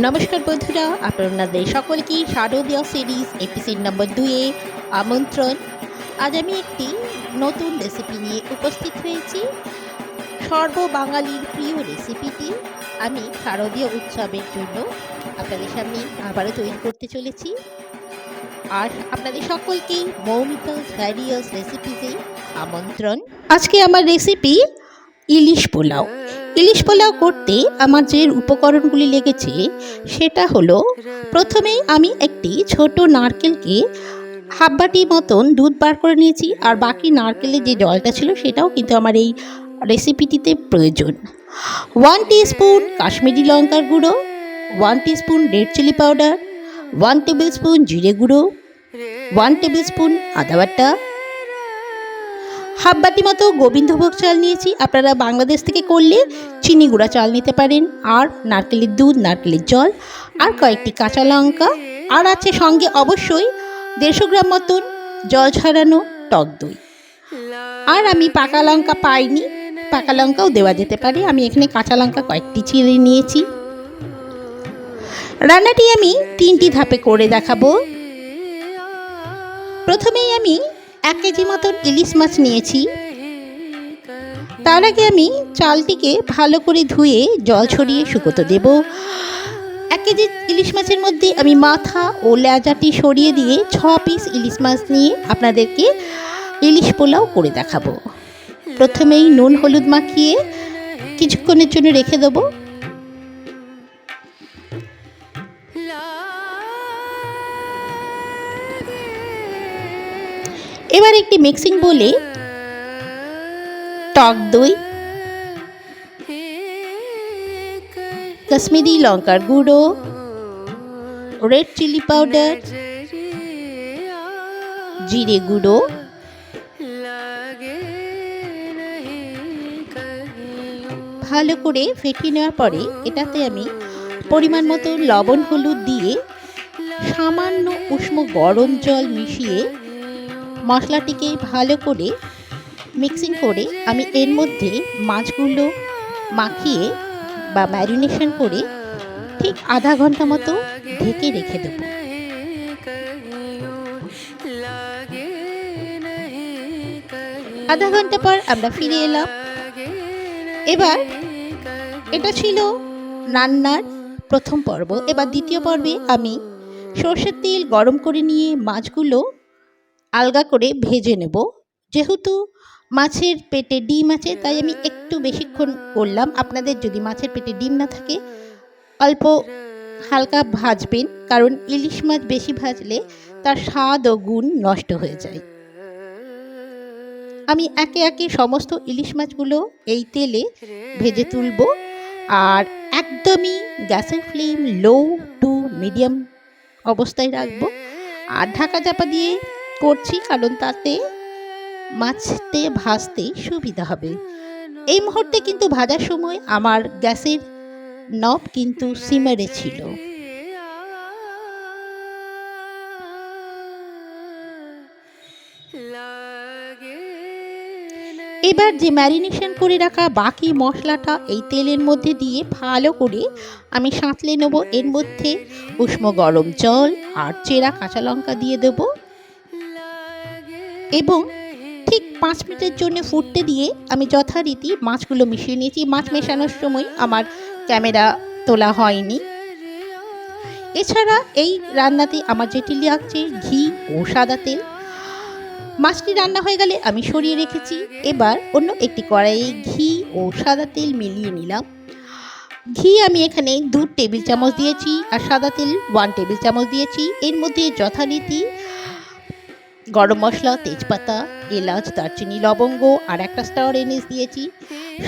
নমস্কার বন্ধুরা, আপনাদের সকলকে শারদীয় সিরিজ এপিসোড নম্বর 2-এ আমন্ত্রণ। আজ আমি একটি নতুন রেসিপি নিয়ে উপস্থিত হয়েছি। সর্ববাঙালির প্রিয় রেসিপিটি আমি শারদীয় উৎসবের জন্য আপনাদের সামনে আবারও তৈরি করতে চলেছি। আর আপনাদের সকলকে মৌমিতা'স ভ্যারিয়াস রেসিপিতে আমন্ত্রণ। আজকে আমার রেসিপি ইলিশ পোলাও। ইলিশ পোলাও করতে আমার যে উপকরণগুলি লেগেছে সেটা হলো, প্রথমে আমি একটি ছোট নারকেলকে হাফ বাটি মতন দুধ বার করে নিয়েছি, আর বাকি নারকেলের যে জলটা ছিল সেটাও কিন্তু আমার এই রেসিপিটিতে প্রয়োজন। 1 টিস্পুন কাশ্মীরি লঙ্কার গুঁড়ো, 1 teaspoon red chilli powder, 1 tablespoon জিরে গুঁড়ো, 1 টেবিল স্পুন আদা বাটা, হাফ বাটি মতো গোবিন্দভোগ চাল নিয়েছি। আপনারা বাংলাদেশ থেকে করলে চিনি গুঁড়া চাল নিতে পারেন। আর নারকেলের দুধ, নারকেলের জল, আর কয়েকটি কাঁচা লঙ্কা, আর আছে সঙ্গে অবশ্যই 150 গ্রাম মতন জল ছড়ানো টক দই। আর আমি পাকা লঙ্কা পাইনি, পাকা লঙ্কাও দেওয়া যেতে পারে। আমি এখানে কাঁচা লঙ্কা কয়েকটি চিড়ে নিয়েছি। রান্নাটি আমি 3টি ধাপে করে দেখাবো। প্রথমেই আমি 1 কেজি মতন ইলিশ মাছ নিয়েছি। তার আগে আমি চালটিকে ভালো করে ধুয়ে জল ছড়িয়ে শুকোতে দেব। 1 কেজি ইলিশ মাছের মধ্যে আমি মাথা ও লেজাটি সরিয়ে দিয়ে 6 পিস ইলিশ মাছ নিয়ে আপনাদেরকে ইলিশ পোলাও করে দেখাবো। প্রথমেই নুন হলুদ মাখিয়ে কিছুক্ষণের জন্য রেখে দেবো। এবার একটি মিক্সিং বোলে টক দই, কাশ্মীরি লঙ্কার গুঁড়ো, রেড চিলি পাউডার, জিরে গুঁড়ো, ভালো করে ফেটিয়ে নেওয়ার পরে এটাতে আমি পরিমাণ মতো লবণ হলুদ দিয়ে সামান্য উষ্ণ গরম জল মিশিয়ে মশলাটিকে ভালো করে মিক্সিং করে আমি এর মধ্যে মাছগুলো মাখিয়ে বা ম্যারিনেশন করে ঠিক আধা ঘন্টা মতো ঢেকে রেখে দেব। আধা ঘন্টা পর আমরা ফিরে এলাম। এবার এটা ছিল রান্নার প্রথম পর্ব। এবার দ্বিতীয় পর্বে আমি সরষের তেল গরম করে নিয়ে মাছগুলো আলগা করে ভেজে নেব। যেহেতু মাছের পেটে ডিম আছে তাই আমি একটু বেশিক্ষণ করলাম। আপনাদের যদি মাছের পেটে ডিম না থাকে অল্প হালকা ভাজবেন, কারণ ইলিশ মাছ বেশি ভাজলে তার স্বাদ ও গুণ নষ্ট হয়ে যায়। আমি একে একে সমস্ত ইলিশ মাছগুলো এই তেলে ভেজে তুলব। আর একদমই গ্যাসের ফ্লেম লো টু মিডিয়াম অবস্থায় রাখবো। আর ঢাকা চাপা দিয়ে করছি কারণ তাতে মাছতে ভাজতে সুবিধা হবে। এই মুহূর্তে কিন্তু ভাজার সময় আমার গ্যাসের নব কিন্তু সিমারে ছিল। এবার যে ম্যারিনেশন করে রাখা বাকি মশলাটা এই তেলের মধ্যে দিয়ে ভালো করে আমি সাঁতলে নেব। এর মধ্যে উষ্ণ গরম জল আর চেরা কাঁচা লঙ্কা দিয়ে দেব এবং ঠিক 5 মিনিটের জন্য ফুটতে দিয়ে আমি যথারীতি মাছগুলো মিশিয়ে নিয়েছি। মাছ মেশানোর সময় আমার ক্যামেরা তোলা হয়নি। এছাড়া এই রান্নাতে আমার যেটি লাগছে ঘি ও সাদা তেল। মাছটি রান্না হয়ে গেলে আমি সরিয়ে রেখেছি। এবার অন্য একটি কড়াইয়ে ঘি ও সাদা তেল মিলিয়ে নিলাম। ঘি আমি এখানে 2 টেবিল চামচ দিয়েছি আর সাদা তেল 1 টেবিল চামচ দিয়েছি। এর মধ্যে যথারীতি গরম মশলা, তেজপাতা, এলাচ, দারচিনি, লবঙ্গ আর একটা স্টার এনিস দিয়েছি।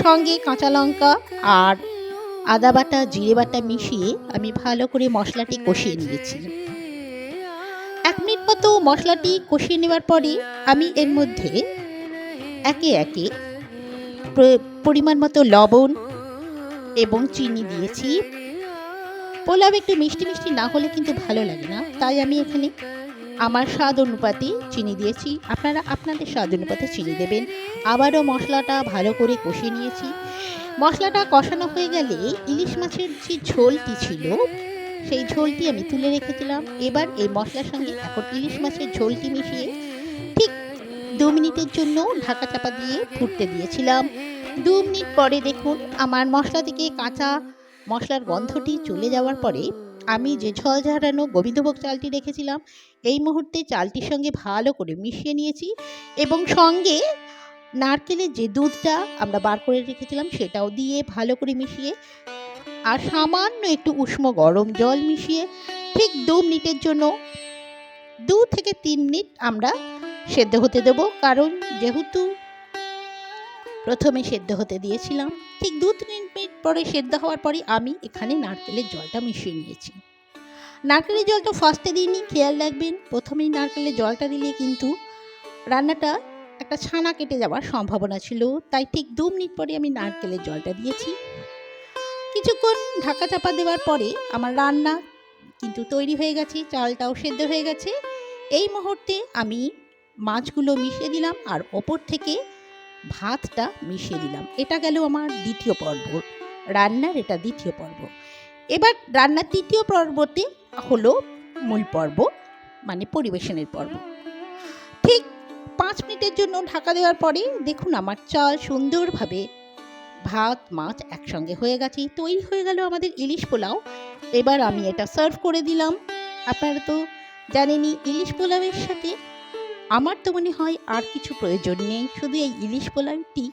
সঙ্গে কাঁচা লঙ্কা আর আদা বাটা, জিরে বাটা মিশিয়ে আমি ভালো করে মশলাটি কষিয়ে নিয়েছি। 1 মিনিট মতো মশলাটি কষিয়ে নেওয়ার পরে আমি এর মধ্যে একে একে পরিমাণ মতো লবণ এবং চিনি দিয়েছি। পোলাও একটু মিষ্টি মিষ্টি না হলে কিন্তু ভালো লাগে না, তাই আমি এখানে আমার স্বাদ অনুপাতে চিনি দিয়েছি। আপনারা আপনাদের স্বাদ অনুপাতে চিনি দেবেন। আবারও মশলাটা ভালো করে কষিয়ে নিয়েছি। মশলাটা কষানো হয়ে গেলে ইলিশ মাছের যে ঝোলটি ছিল সেই ঝোলটি আমি তুলে রেখেছিলাম। এবার এই মশলার সঙ্গে এখন ইলিশ মাছের ঝোলটি মিশিয়ে ঠিক 2 মিনিটের জন্য ঢাকা চাপা দিয়ে ফুটতে দিয়েছিলাম। 2 মিনিট পরে দেখুন আমার মশলা থেকে কাঁচা মশলার গন্ধটি চলে যাওয়ার পরে আমি যে ঝোল ঝাড়ানো গোবিন্দভোগ চালটি রেখেছিলাম এই মুহূর্তে চালটির সঙ্গে ভালো করে মিশিয়ে নিয়েছি এবং সঙ্গে নারকেলের যে দুধটা আমরা বার করে রেখেছিলাম সেটাও দিয়ে ভালো করে মিশিয়ে আর সামান্য একটু উষ্ণ গরম জল মিশিয়ে ঠিক 2 মিনিটের জন্য 2 থেকে 3 মিনিট আমরা সেদ্ধ হতে দেব। কারণ যেহেতু প্রথমে সেদ্ধ হতে দিয়েছিলাম, ঠিক 2-3 মিনিট পরে সেদ্ধ হওয়ার পরে আমি এখানে নারকেলের জলটা মিশিয়ে নিয়েছি। নারকেলের জলটা ফার্স্টে দিইনি, খেয়াল রাখবেন প্রথমেই নারকেলের জলটা দিলে কিন্তু রান্নাটা একটা ছানা কেটে যাওয়ার সম্ভাবনা ছিল, তাই ঠিক 2 মিনিট পরে আমি নারকেলের জলটা দিয়েছি। কিছুক্ষণ ঢাকা চাপা দেওয়ার পরে আমার রান্না কিন্তু তৈরি হয়ে গেছে, চালটাও সেদ্ধ হয়ে গেছে। এই মুহূর্তে আমি মাছগুলো মিশিয়ে দিলাম আর ওপর থেকে ভাতটা মিশিয়ে দিলাম। এটা গেল আমার দ্বিতীয় পর্ব রান্নার, এটা দ্বিতীয় পর্ব। এবার রান্নার তৃতীয় পর্বতে হলো মূল পর্ব, মানে পরিবেশনের পর্ব। ঠিক 5 মিনিটের জন্য ঢাকা দেওয়ার পরে দেখুন আমার চাল সুন্দরভাবে ভাত মাছ একসঙ্গে হয়ে গেছে, তৈরি হয়ে গেল আমাদের ইলিশ পোলাও। এবার আমি এটা সার্ভ করে দিলাম। আপনারা তো জানেনই ইলিশ পোলাওয়ের সাথে আমার তো মনে হয় আর কিছু প্রয়োজন নেই, শুধু এই ইলিশ পোলাওটি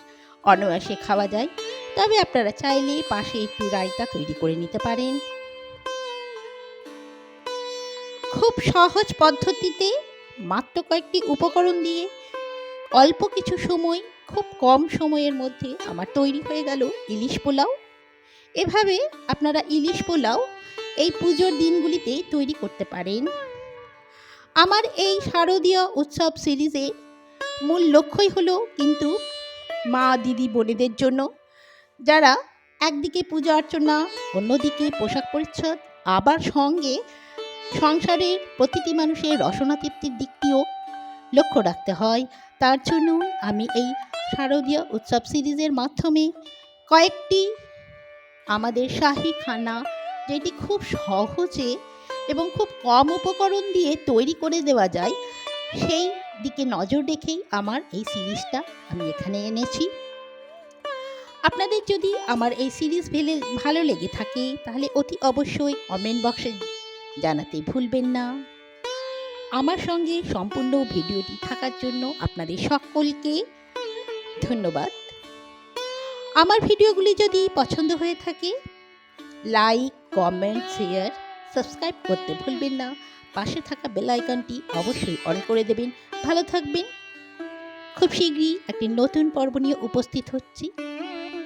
অনায়াসে খাওয়া যায়। তবে আপনারা চাইলে পাশে একটু রায়তা তৈরি করে নিতে পারেন। খুব সহজ পদ্ধতিতে মাত্র কয়েকটি উপকরণ দিয়ে অল্প কিছু সময়, খুব কম সময়ের মধ্যে আমার তৈরি হয়ে গেল ইলিশ পোলাও। এভাবে আপনারা ইলিশ পোলাও এই পুজোর দিনগুলিতে তৈরি করতে পারেন। আমার এই শারদীয় উৎসব সিরিজে মূল লক্ষ্যই হলো কিন্তু মা দিদি বোনেদের জন্য, যারা একদিকে পূজা অর্চনা, অন্যদিকে পোশাক পরিচ্ছদ, আবার সঙ্গে সংসারের প্রতিটি মানুষের রসনা তৃপ্তির দিকটিও লক্ষ্য রাখতে হয়। তার জন্য আমি এই শারদীয় উৎসব সিরিজের মাধ্যমে কয়েকটি আমাদের শাহী খানা, যেটি খুব সহজে এবং খুব কম উপকরণ দিয়ে তৈরি করে দেওয়া যায়, সেই দিকে নজর রেখেই আমার এই সিরিজটা আমি এখানে এনেছি। আপনাদের যদি আমার এই সিরিজ ভালো লেগে থাকে তাহলে অতি অবশ্যই কমেন্ট বক্সে জানাতে ভুলবেন না। আমার সঙ্গে সম্পূর্ণ ভিডিওটি থাকার জন্য আপনাদের সকলকে ধন্যবাদ। আমার ভিডিওগুলি যদি পছন্দ হয়ে থাকে লাইক, কমেন্ট, শেয়ার, সাবস্ক্রাইব করতে ভুলবেন না। পাশে থাকা বেল আইকনটি অবশ্যই অন করে দেবেন। ভালো থাকবেন। খুব শীঘ্রই একটি নতুন পর্ব নিয়ে উপস্থিত হচ্ছি।